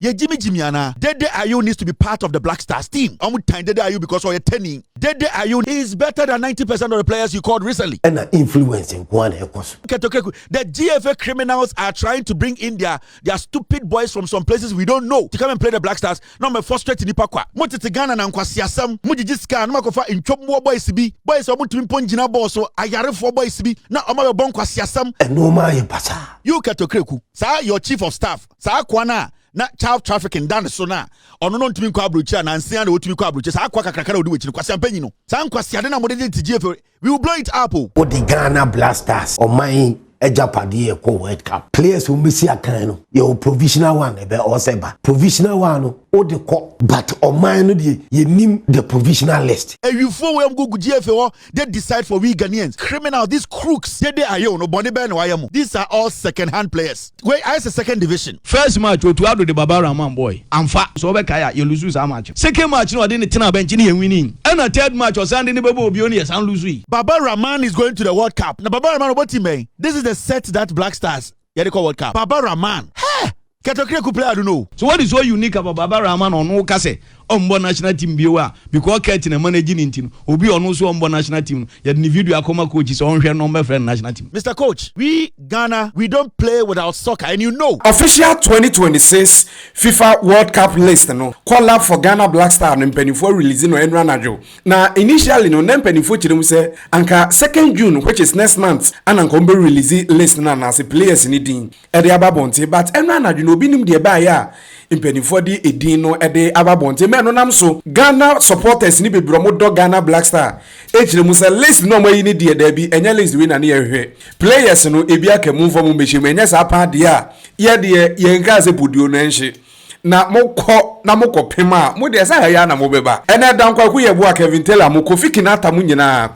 Ye Jimmy ana. Dede Ayew needs to be part of the Black Stars team. Omu time Dede Ayew because of your turning. Dede Ayew is better than 90% of the players you called recently. And influencing one ekos. The GFA criminals are trying to bring in their stupid boys from some places we don't know to come and play the Black Stars. No me frustrate ni pakwa. Mutiti Ghana na nkwasiasam. Mujijiska no makofa inchomwo boys bi. Boys omu timponjina boss so ayare for boys bi. Na omabe bon kwasiasam. Enoma ye pasa. You ketokreku. Sa your chief of staff. Sa kwana na child trafficking done so na ono no ntimi kwa abrochi na nsia na otimi kwa abrochi sa akwa kakra na odi wechi kwasi ampanyi no sa nkwasiade na modede TGF we will blow it up o the Ghana Blasters o man ejapade e ko World Cup players who miss akan no your provisional one e be oseba provisional one no o de ko but o man no de ye nim the provisional list you for we go GFA they decide for we Ghanaians criminals these crooks they ayo no boni be no ayamo these are all second hand players wait I say second division first match o to ado the Baba Rahman boy amfa so be kaya you lose that match second match no dey tina bench ni winning and a third match o sande ni bebo obi oni san lose Baba Rahman is going to the World Cup na Baba Rahman what team this is the set that Black Stars they call World Cup Baba Rahman hey Ketokreku player I don't know so what is so unique about Baba Rahman on no kase ombo national team biwa because Kurt na managing team obi ono so ombo national team ya individual akoma coach so onhwe number friend national team. Mr. Coach, we Ghana we don't play without soccer and you know official 2026 FIFA World Cup list no call up for Ghana Black Star no mpanifo release no enra najo na initially no mpanifo chirem say anka 2nd June which is next month and anka be release list na as players ni din e dey ababonte but enra najo no obi nim dey ba ya mpanifo di edin no e dey ababonte no nam so Ghana supporters ni bebromo do Ghana Black Star echirem say list no mo yi ni dey da bi enya list we na na yehwe players no ebi aka move from mechim enya sa pa de a ye de ye nka se podio no enhye na mokọ pema mo de sa ya na mo beba ena dan Kwaku Yeboah Kevin Taylor mo Kofi Kinaata mo nyina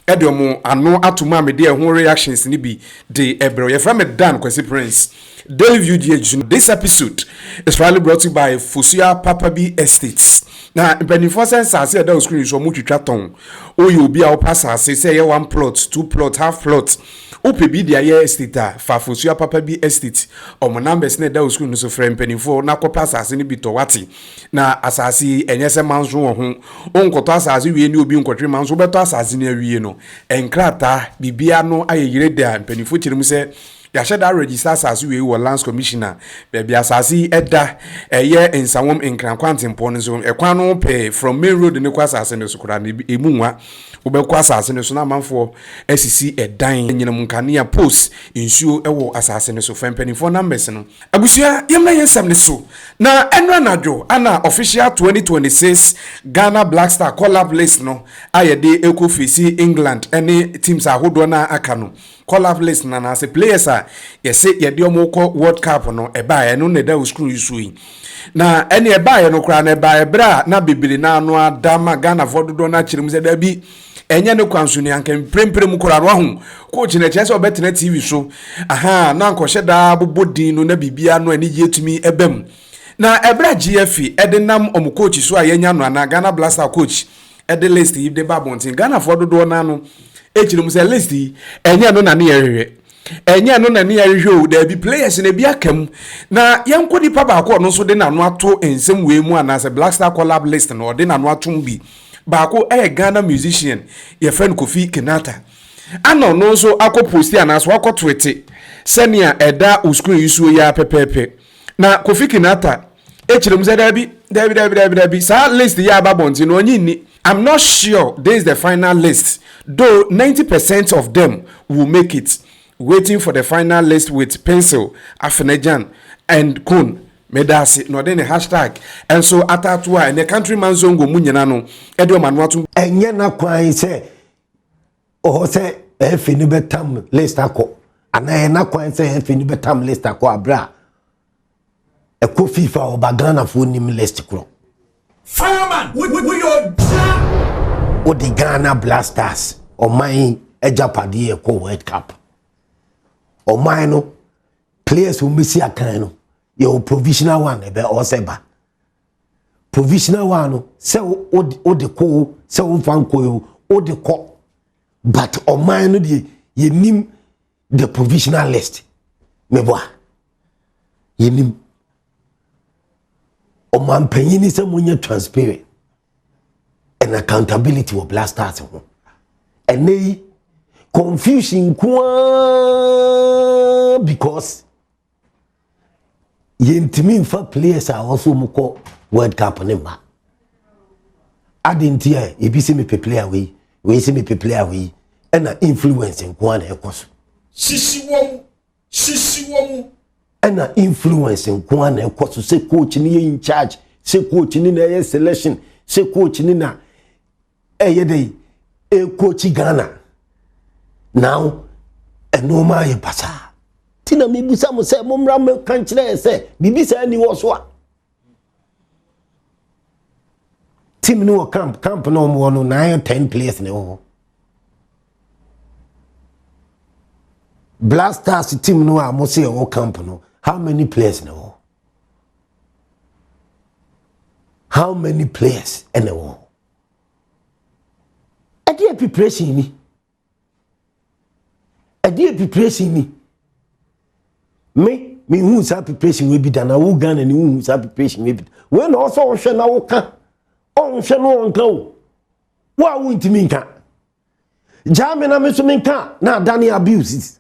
ede mo ano atuma me de ho reactions ni bi de ebro ye from Dan Kwesi Prince Daily View. This episode is proudly brought to you by Yeboah Exp0sed. Now, before sense I said that screen so much chaton. Oh, you be our passer say 1 plot, 2 plot, half plot. OPB the aye estate fa Yeboah Exp0sed. O mo numbers na that screen so friend penifo na ko passer ni bi to wati. Na asasi enyese manzo ho. Onkoto asasi wie ni obi nkotwe manzo beto asasi na wie no. Enkrata bibia no aye yire da penifo chirim se ya sheda register asasi we wo lands commissioner baby asasi eda eye nsawom nkran kwantempo no so ekwan no pe from main road ne kwa asasi ne so kura ne emunwa obekwa asasi ne so na manfo asisi edan nyinam nkania post insuo ewo asasi ne so fempenifo numbers no abusua yemna yensam ne so na enra najo ana official 2026 Ghana Black Star collab list no ayede ekofisi England any teams ahodo na aka no collab list na na se players yes yede omoko World Cup no eba ye no ne da screw yusui na ene eba ye no kra na eba ebra na bibiri na anu adama Ghana fododo na chirim se da bi enye ne kwanso ni anka mpremprem kora ro ho coach na chese obetena TV so aha na anko hyeda bobodin no na bibia no ani yetumi ebam na ebra GFA edenam omukochi so ayenya no na Ghana Blaster coach ede list if de babontin Ghana fododo na no echirim se list enye no na ne yehwe enye no na ne yehwe da bi players na bi akam na yanko nipa ba ko no so de na no ato ensem we mu ana se Black Star collab list no de na no atom bi baako Ghana musician your friend Kofi Kinaata ano no so akọ post ana so akọ tweet senia eda uskru yusu ya pepepe na Kofi Kinaata echirem ze dabi sa list ya babonti no nyini I'm not sure this is the final list though 90% of them will make it waiting for the final list with pencil Afenejan and Kun medasi no den hashtag and so atatua and the countryman Songo munyana no edo manwatu enye na kwan se o se efini betam list akọ ana na kwan se efini betam list akọ abra eko FIFA oba Ghana fo nim list kro fireman we your o the Ghana Blasters o man ejapade e ko World Cup o man no players who miss akan no your provisional one ebe oseba provisional one no se o de ko se o fan ko o de ko but o man no de ye nim the provisional list me boa ye nim Oman penyini se munye transparent and accountability of Black Stars ho. And they confusion kwa because yentimi fa players are also muko World Cup nema. Adinti e ebi se me player we se me player we and influence kwa na ekoso. Sisi wom and influence kwa na ekoso say coach ni in charge, say coach ni na selection, say coach ni na dey coach Ghana. Now no my pasa. Tina mi bisa mo say mo mra me kan kire say bibi say ni wo so a. Team no camp no mo no 9 or 10 players no. Black Stars team no a mo say o camp no. How many players no? How many players no? A dear preparation ni. A dear preparation ni. Me who's happy preparation will be done. I will gun and who's happy preparation will be. When also shall now come. Oh, shall no go. What won't mean can? Jamina Misumin can. Now Danny abuses.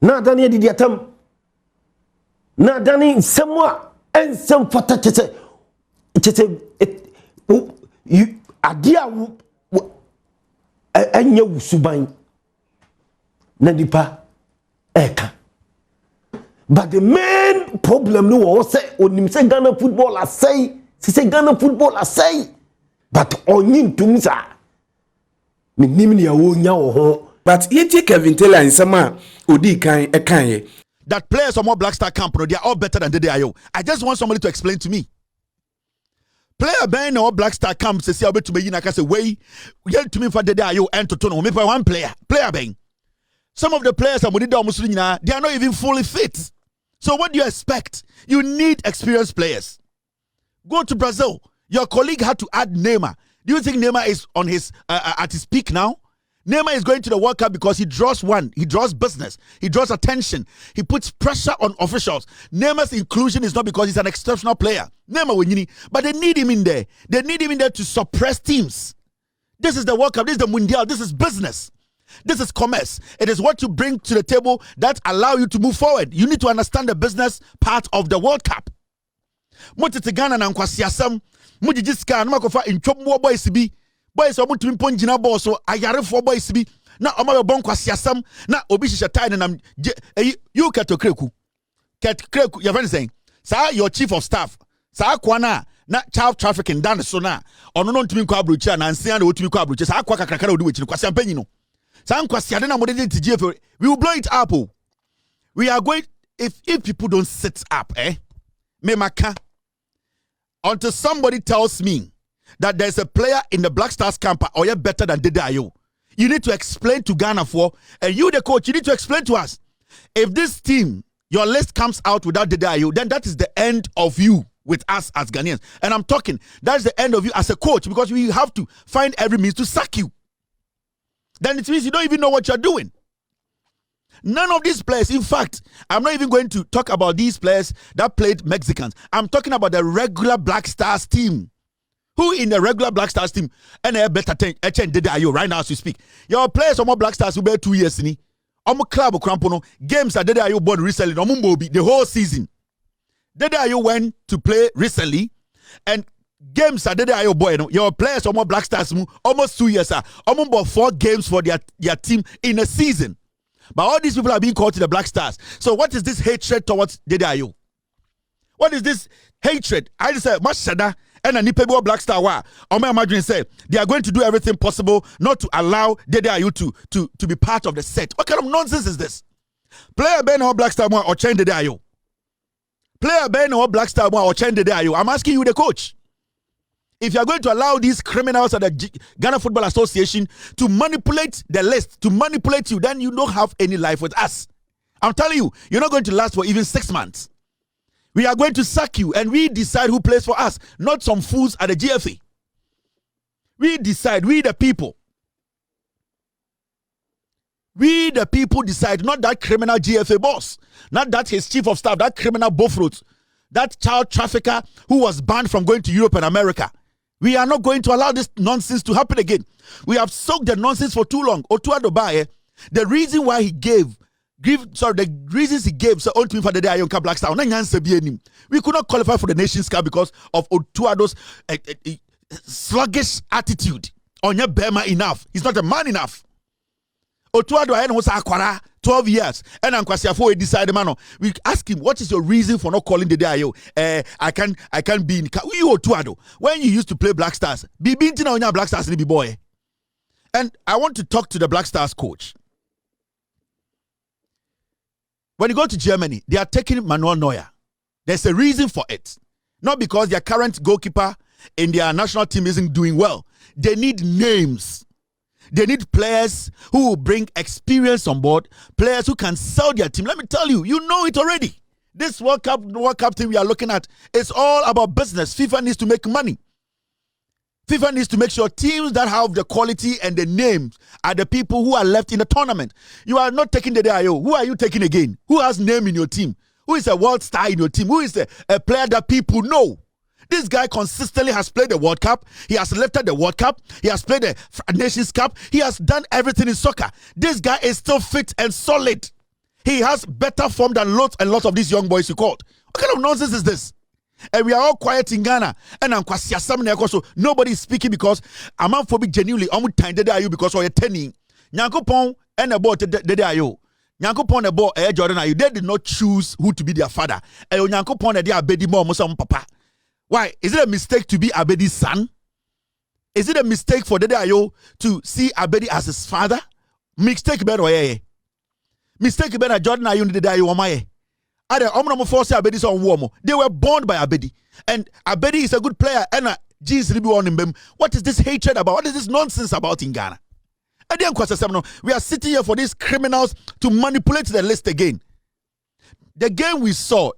Now Danny did the attempt. Now Danny somewhat and some for touch. It you a dear and you subain. Nadipa Eka. But the main problem no was say on say Ghana football I say Ghana football I say but on him to misa me nimni ya wo nya wo ho but yeti Kevin Taylor in sama odi kan e kan ye that players from more Black Star camp no, they are all better than they are. I just want somebody to explain to me. Player Ben or Black Star camp say about to me na ka say way yet to me for they are and to turn me for one player Ben. Some of the players are they are not even fully fit. So what do you expect? You need experienced players. Go to Brazil. Your colleague had to add Neymar. Do you think Neymar is on his at his peak now? Neymar is going to the World Cup because he draws business, he draws attention, he puts pressure on officials. Neymar's inclusion is not because he's an exceptional player. Neymar, but they need him in there. They need him in there to suppress teams. This is the World Cup. This is the Mundial. This is business. This is commerce. It is what you bring to the table that allow you to move forward. You need to understand the business part of the World Cup. Motete Ghana na nkwasiasam, mujijiska na makofa inchomwo boys bi. Boys omo tumi ponjina ball so ayarefo boys bi. Na omo be bon kwasiasam na obi hihye tie na you Ketokreku. Ketokreku, your friend saying, "Sir, your chief of staff. Sir kwana na child trafficking dan so na ono no ntumi kwa abrochi na nsia na otumi kwa abrochi. Sir kwa kakrakara odi wechi kwasiampanyi no. GFA, we will blow it up. We are going if people don't sit up, Memaka, until somebody tells me that there's a player in the Black Stars camp or you're better than Dedayo. You need to explain to Ghana and you the coach, you need to explain to us. If this team, your list comes out without Dedayo, then that is the end of you with us as Ghanaians. And I'm talking, that's the end of you as a coach because we have to find every means to sack you. Then it means you don't even know what you're doing. None of these players, in fact, I'm not even going to talk about these players that played Mexicans. I'm talking about the regular Black Stars team. Who in the regular Black Stars team, and a better thing, right now as we speak. Your players are more Black Stars who bear 2 years in club crampono games that Dedayo born recently, the whole season. Dedayo went to play recently, and games are Dedayo boy. Your players are more Black Stars almost 2 years. Almost 4 games for their team in a season. But all these people are being called to the Black Stars. So what is this hatred towards Dedayo? What is this hatred? I just said, much sadder. And a Nipebo Black Star wa. Omer Madrin said they are going to do everything possible not to allow Dedayo to be part of the set. What kind of nonsense is this? Player Ben or Black Star or change Dedayo. Player Ben or Black Star or change Dedayo. I'm asking you, the coach. If you are going to allow these criminals at the Ghana Football Association to manipulate the list, to manipulate you, then you don't have any life with us. I'm telling you, you're not going to last for even 6 months. We are going to sack you and we decide who plays for us, not some fools at the GFA. We decide, we the people. We the people decide, not that criminal GFA boss, not that his chief of staff, that criminal Bofrot. that child trafficker who was banned from going to Europe and America. We are not going to allow this nonsense to happen again. We have soaked the nonsense for too long. Otuado Baye, the reason why he the reasons he gave so only for the day Ayonka Black Star. We could not qualify for the Nations Cup because of Otuado's sluggish attitude. Onya Bema enough. He's not a man enough. Otuado Ayen was Akwara 12 years. And Ankwasiafo decided, man, we ask him, what is your reason for not calling the day Ayo? I can't be in you Otuado. When you used to play Black Stars, be binting on your Black Stars be boy. And I want to talk to the Black Stars coach. When you go to Germany, they are taking Manuel Neuer. There's a reason for it. Not because their current goalkeeper in their national team isn't doing well. They need names. They need players who will bring experience on board, players who can sell their team. Let me tell you, you know it already. This World Cup thing we are looking at, it's all about business. FIFA needs to make money. FIFA needs to make sure teams that have the quality and the names are the people who are left in the tournament. You are not taking the DIO. Who are you taking again? Who has name in your team? Who is a world star in your team? Who is a player that people know? This guy consistently has played the World Cup. He has lifted the World Cup. He has played the Nations Cup. He has done everything in soccer. This guy is still fit and solid. He has better form than lots and lots of these young boys you called. What kind of nonsense is this? And we are all quiet in Ghana. And I'm so nobody is speaking because I'm not for genuinely time you because you're turning. Nyankopon and about the ayo. Nyankopon about Jordan ayu. They did not choose who to be their father. And Nyankopon they are bedi mom papa. Why? Is it a mistake to be Abedi's son? Is it a mistake for Dede Ayo to see Abedi as his father? Mistake better oye. Mistake better Jordan Ayo Dede Ayo omaye. They were born by Abedi. And Abedi is a good player. And what is this hatred about? What is this nonsense about in Ghana? We are sitting here for these criminals to manipulate the list again. The game we saw,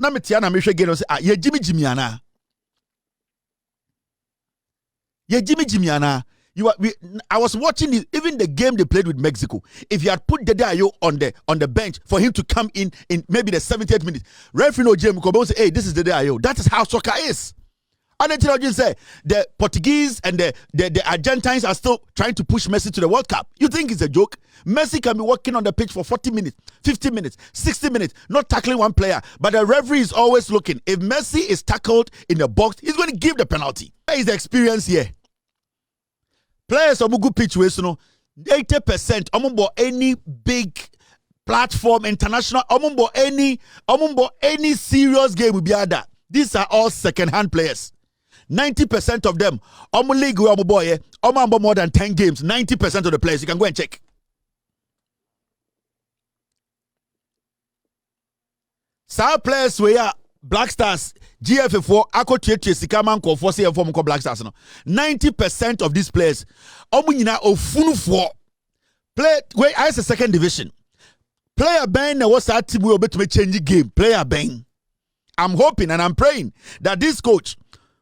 I was watching even the game they played with Mexico. If you had put Dede Ayo on the bench for him to come in maybe the 70th minute, referee no James Kobo say, hey, this is Dede Ayo. That is how soccer is. And then you say the Portuguese and the Argentines are still trying to push Messi to the World Cup. You think it's a joke? Messi can be walking on the pitch for 40 minutes, 50 minutes, 60 minutes, not tackling one player. But the referee is always looking. If Messi is tackled in the box, he's going to give the penalty. Where is the experience here? Players on good pitch, 80% among any big platform, international, among any serious game will be other. These are all second-hand players. 90% of them, league more than 10 games. 90% of the players, you can go and check. Some players were Black Stars, GFA 4, Ako Tietie Sikaman ko for say form ko Black Stars no. 90% of these players, nyina ofunu for play wait as a second division. Player Ben na was that team we obetumi change game. Player Ben. I'm hoping and I'm praying that this coach,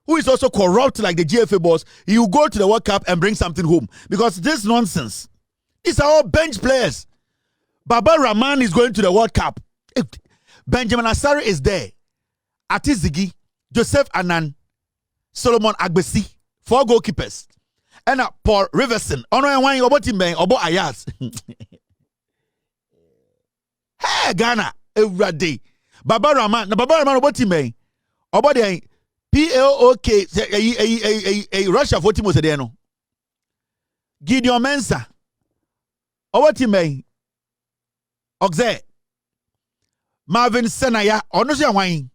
who is also corrupt like the GFA boss, he will go to the World Cup and bring something home. Because this nonsense, these are all bench players. Baba Rahman is going to the World Cup. Benjamin Asare is there. Atizigi, Joseph Anan, Solomon Agbesi, 4 goalkeepers. And Paul Riverson, Obo Ayaz. Hey, Ghana, every day. Baba Rahman, Obotime, Obode, PLOK, a Russia for Timo Sedeno. Gideon Mensa, Obotime, Oxe, Marvin Senaya, Onosia Wine.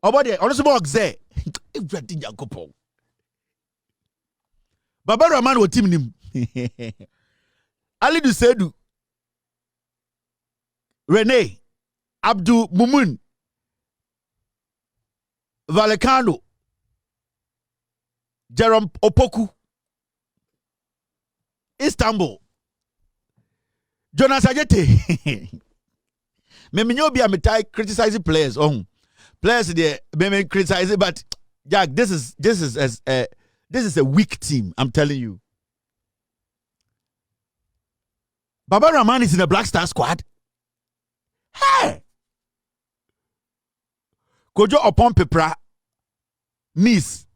Obode, Onosia Oxe, everything Jacopo. Baba Rahman will team him. Ali Dusedu, Rene, Abdul Mumun, Vallecano, Jerome Opoku, Istanbul, Jonas Ajete. Meminyo be a criticizing players. Players there may criticize it, but Jack, this is a weak team. I'm telling you. Baba Rahman is in the Black Star squad. Hey, Kojo upon pepra. Niece.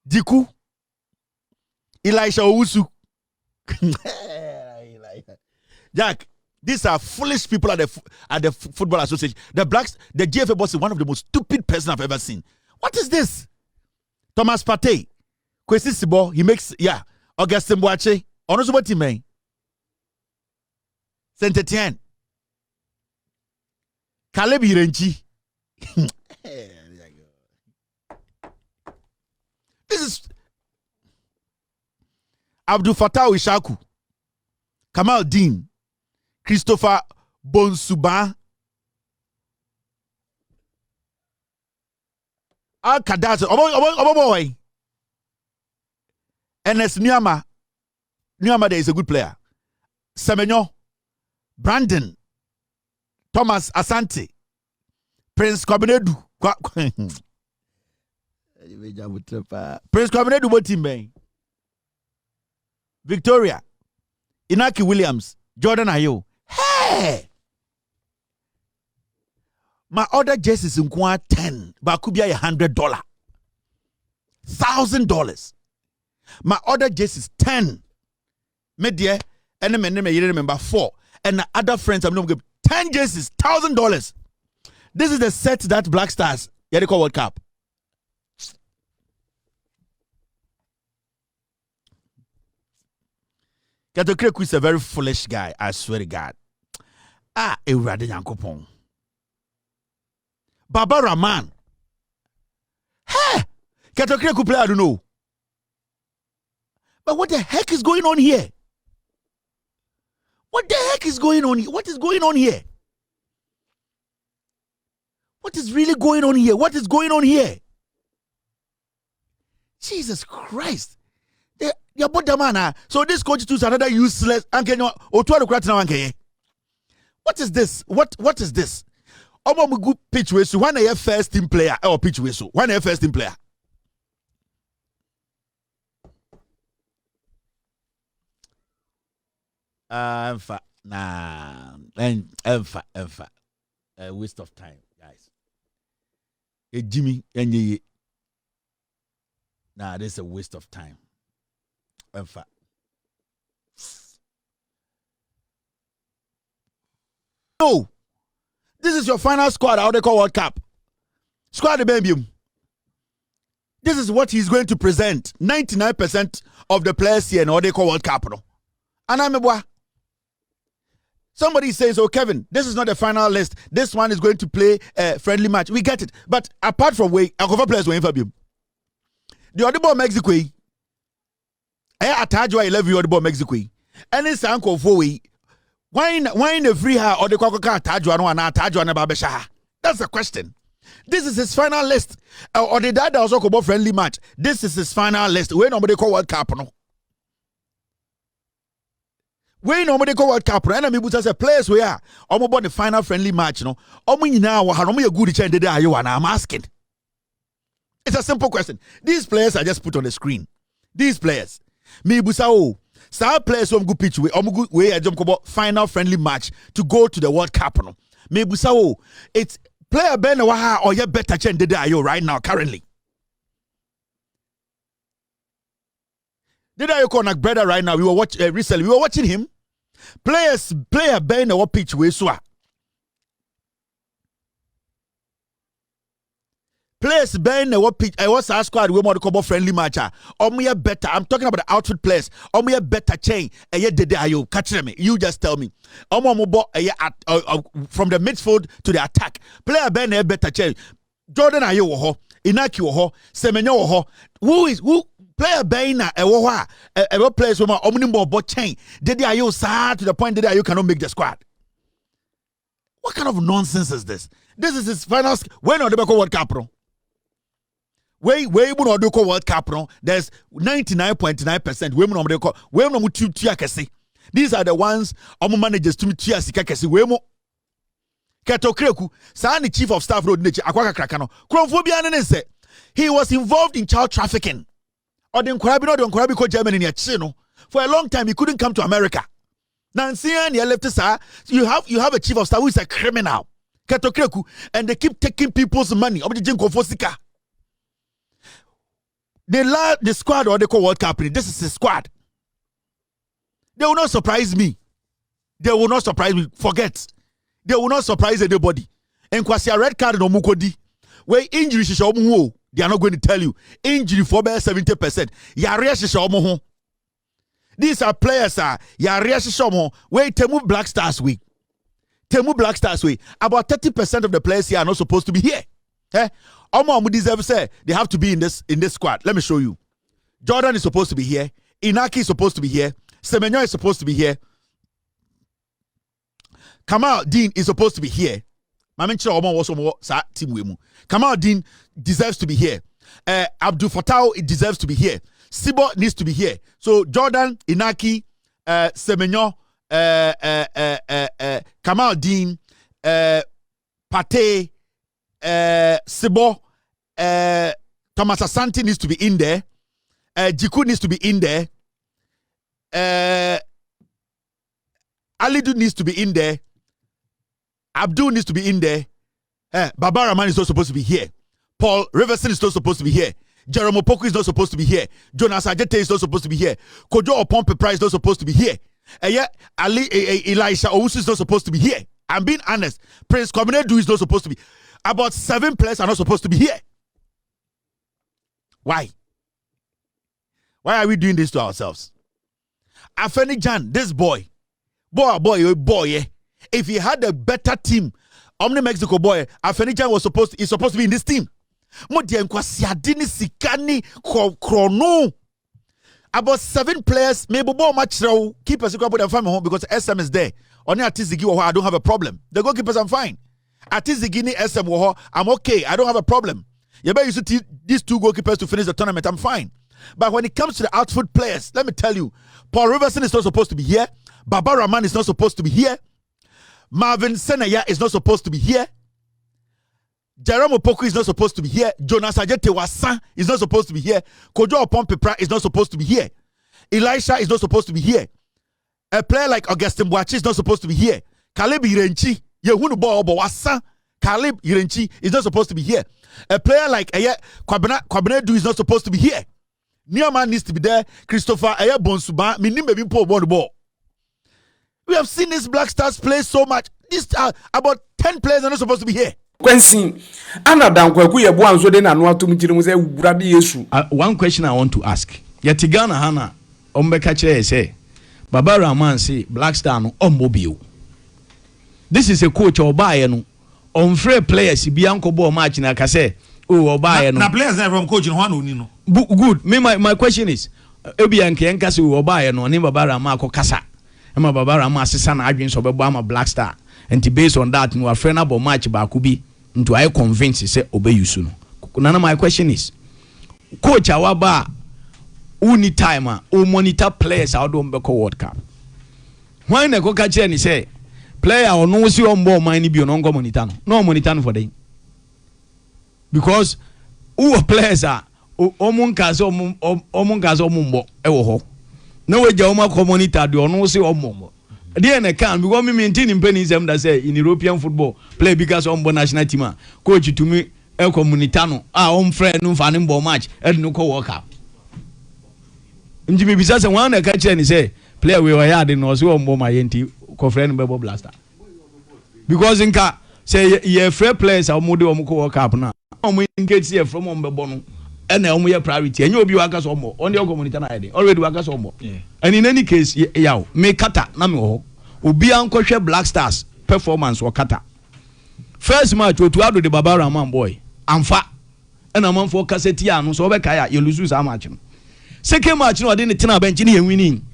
Diku. Elisha Owusu. Jack, these are foolish people at the Football Association. The GFA boss is one of the most stupid person I've ever seen. What is this? Thomas Partey. Kwesi Sibo, he makes, Augustin Boache. Onoso what team, Saint Etienne. Caleb Irenchi. This is Abdul Fattah Ishaku, Kamal Dean, Christopher Bonsuba, Al Kadaz, boy, Ernest Nyama there is a good player. Semenyo, Brandon, Thomas Asante, Prince Kobenedu. Prince Kobenedu what team, man? Victoria, Inaki Williams, Jordan Ayew. Hey! My other jerseys in 10, but could be $100. $1,000. My other jerseys 10. Media, and you remember 4. And the other friends I'm not going 10 jerseys, $1,000. This is the set that Black Stars, they call World Cup. Kwaku is a very foolish guy, I swear to God. Ewurade Nyankopon. Baba Rahman. Hey! Kwaku play, I don't know. But what the heck is going on here? What the heck is going on here? What is going on here? What is really going on here? What is going on here? Jesus Christ. So this coach is another useless. What is this? What is this? Good pitch way. So one of your first team player or pitch way. So one of your first team player. Waste of time, guys. Jimmy, this is a waste of time. No, this is your final squad. How they call World Cup squad the baby. This is what he's going to present. 99% of the players here, and they call World Cup. No, and I'm a somebody says, "Oh, Kevin, this is not the final list. This one is going to play a friendly match." We get it, but apart from way, I cover players when Fabium. The other ball Mexico. I attach you 11 year old Mexico. And it's uncle for we. Why the free her or the Kwaka attach you and attach you on Babesha? That's the question. This is his final list. Or the dad also called friendly match. This is his final list. We nobody call World Cup. No. We nobody call World Cup. And I mean, as a place we are. I'm about the final friendly match. No. Now, how many good change did I'm asking? It's a simple question. These players are just put on the screen. These players. Me busao. Star players who go pitch we a jump final friendly match to go to the World Cup. No. Me busao. It's player Ben Waha or you better change the day right now currently. Did I call brother right now? We were watching recently. We were watching him. Player Ben or pitch we so. Players Ben what pitch I was our squad we want to call friendly match. Better. I'm talking about the outfit players. Better chain. Catch me. You just tell me. From the midfield to the attack. Player Ben better chain. Jordan Ayew Inaki Semenyo who player Ben a players with omnibus chain. Did Ayew sad to the point that Ayew cannot make the squad. What kind of nonsense is this? This is his final. When are the World Cup? Women on the World Cup, there's 99.9% women on the call. Women on two. These are the ones managers to meet Tiakasi. Wemo Ketokreku, Sani chief of staff road nature, Akwaka Krakano. Chromophobia he was involved in child trafficking. Or the Nkwabi Germany near Chino. For a long time, he couldn't come to America. Nancy and you left us, you have a chief of staff who is a criminal. Ketokreku, and they keep taking people's money. The squad or they call World Cup. This is a squad. They will not surprise me. They will not surprise me. Forget. They will not surprise anybody. And Kwasi a red card no mukodi. Where injury shisha they are not going to tell you. Injury for about 70%. Yarea shisha. These are players Yarea shisha. Where Temu Black Stars week. Temu Black Stars way. About 30% of the players here are not supposed to be here. Omo deserve say they have to be in this squad. Let me show you. Jordan is supposed to be here. Inaki is supposed to be here. Semenyo is supposed to be here. Kamal Dean is supposed to be here. Kamal Dean deserves to be here. Abdul Fattah deserves to be here. Sibo needs to be here. So Jordan, Inaki, Semenyo, Kamal Dean, Pate, Sibo, Thomas Asante needs to be in there. Jiku needs to be in there. Alidu needs to be in there. Abdul needs to be in there. Baba Rahman is not supposed to be here. Paul Riverson is not supposed to be here. Jerome Opoku is not supposed to be here. Jonas Ajete is not supposed to be here. Kojo Opompe Price is not supposed to be here. Elisha Owusu is not supposed to be here. I'm being honest. Prince Kominedu is not supposed to be. About 7 players are not supposed to be here. Why? Why are we doing this to ourselves? Afeni Jan, this boy. If he had a better team, Omni Mexico boy, Afeni Jan is supposed to be in this team. About 7 players, maybe more match now. Keepers you can put them home because SM is there. Only Atizigi, I don't have a problem. The goalkeepers, I'm fine. Atizigi, SM, I'm okay. I don't have a problem. You better use these 2 goalkeepers to finish the tournament. I'm fine. But when it comes to the outfield players, let me tell you, Paul Riverson is not supposed to be here. Baba Rahman is not supposed to be here. Marvin Senaya is not supposed to be here. Jerome Opoku is not supposed to be here. Jonas Ajete Wasan is not supposed to be here. Kojo Opompepra is not supposed to be here. Elisha is not supposed to be here. A player like Augustin Boachi is not supposed to be here. Caleb Irenchi, Yehunu Bo Wasan, Caleb Irenchi is not supposed to be here. A player like Kwabenedu is not supposed to be here. Newman needs to be there. Christopher Bonsuba, Minim Po ball. We have seen these Black Stars play so much. About 10 players are not supposed to be here. Kwaku Yeboah Exp0sed na no atom tirim say Brade Yesu. One question I want to ask. Yatigana Hana ombeka kire say Baba Rahman say Black Star no ombobio. This is a coach obaye no on free players bi ankobo match na ka say oh obaye no. Na players na from coach no one oni no. Good. Me my question is Ebianke enka say obaye no ne Baba Rahman akokasa. Ema Baba Rahman asesa na adwen so bebo ama Black Star. And based on that, no afraid about match bakubi into I convince say obey you soon. Nana my question is, Coach Awaba, uni timer, who monitor players out on Beko World Cup. Why na go catch any say player or no see on board money be on monitor no monitor for them because who players are omunkas omumbo ewo no way jama monitor do no see omumbo. They can because me maintaining pennies that say in European football play because on national team coach to me el comunitano on friend no fan ball match and no co work up. Njimi bisa say one na catch and say player we were had no so on my enti co friend bebo blaster. Because in ka say ye free players are mode on co work up now. On engage here from on bebo no and na omo priority and you be waka so more on your community na already waka so more. And in any case yaw me kata na me ho obi ankohwe Black Stars performance or kata first match otu ado the Baba Rahman boy amfa and am for cassette ya no so be kaya you lose that match no second match no dey na bench ni winning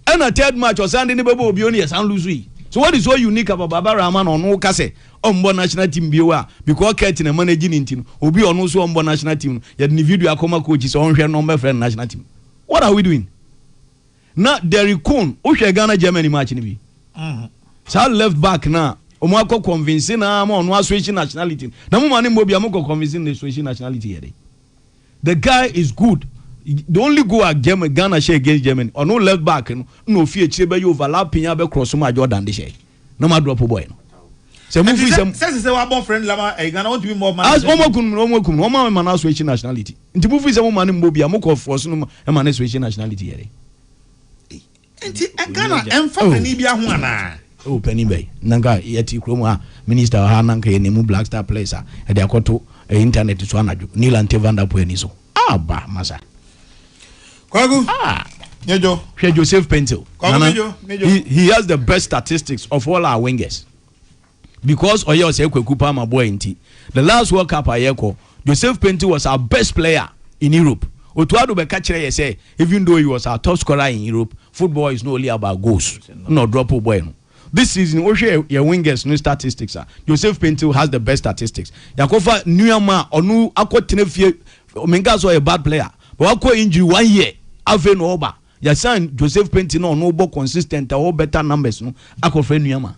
and a third match or Sunday ni bebo obi oni san lose. So what is so unique about Baba Rahman on no kase ombo national team biwa because Kate na managing intino obi ono so ombo national team ya the video akoma coach so onhwe number friend national team. What are we doing? Now Derrick Coon ohwe Ghana Germany match ni bi. So left back na omo akọ convincing na ma ono switch nationality. Na mo mane mo bi amko convincing the switch nationality here. The guy is good. The only go at Germany, Ghana share against Germany. Or no left back, no fear, chebe you overlapping, be cross my Jordan. They say no matter drop boy. Se mu fi se say we born friend lama e Ghana want to be more man. As omo man na switch nationality. Nti mu fi se mu man mbo bia mo ko force no man switch nationality here. Nti Ghana emfa ni bia ho ana. Oh penny bay. Nanga yeti kromo a minister ha nanka ye nemu Black Star players a e de akoto internet so anadwo. Nila Ntevanda po ani so. Ba masa. Kwaku. Nyejo. Joseph Pentil. He has the best statistics of all our wingers. Because Oyo say Kwaku Palmer boy inti. The last World Cup ayeko, Joseph Pentil was our best player in Europe. Otuado be catch here say even though he was our top scorer in Europe, football is not only about goals. No drop boy. This season, we share your wingers no statistics. Joseph Pentil has the best statistics. Yakofa Nuyama onu akotene Menga so a bad player. But akwa injury 1 year. Ave no oba. Ya san Joseph Pentil no bo consistent or better numbers no akofre Nuyama.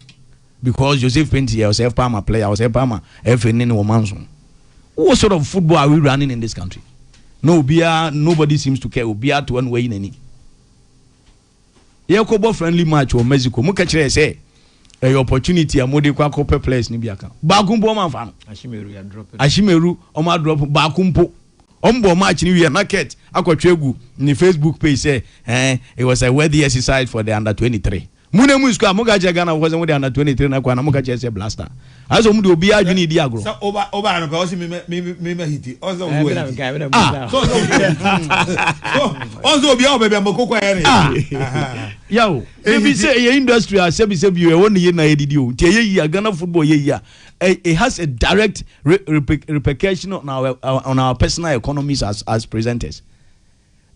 Because Joseph Pentil was a Palmer player, was a Palmer FNN or Manson. What sort of football are we running in this country? Nobody seems to care. Obia to one way in any. Yakobo friendly match or Mexico. Mukache say a opportunity a mode kwa kope players ni biaka. Bakumpo man fan. Ashimeru oma drop bakumpo. Ombo match ni we market akwatwegu ni Facebook page say it was a worthy exercise for the under 23. Mune mu squad mugaje Ghana because we the under 23 na kwa na mugaje say blaster. Aso mu de obi adwini di agro. So over no because me hiti. Also go. So obi o bebe mokoko ya ni. Yo, maybe say your industry as say you won ye na edidi o. Tie ye Ghana football ye it has a direct repercussion on our personal economies as presenters.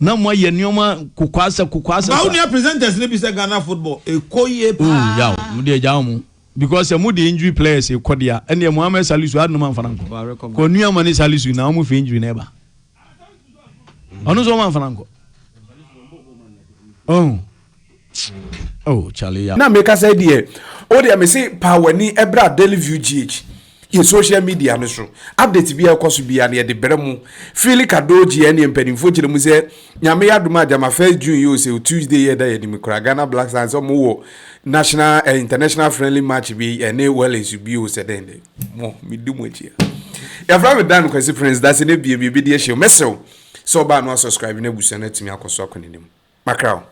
Na mo ye nioma kukwasa. Ba unia presenters ne bi say Ghana football e koye pa. Yeah, mu de jaw mu because mu de injury players e kodia ene Mohamed Salisu adu man fananko. Ko nioma ne Salisu na mu fi injury na ba. Onu so man fananko. Oh, Charlie. Na make us idea. O de me say power ni ebra daily view GH. In social media no so. Update bi akoso bia na de beremu. Feel kadoji ene mpanimfo kire mu say nyame yadoma jama first June you say Tuesday ye da ye ni mikra Ghana Black Stars so mo national international friendly match bi ene well is bi o say den mo mi du mo chia. Ya from dan kwesi friends that's ne bi de show. Mesew so ba no subscribe na busa na timi akoso akonenim. Makrao.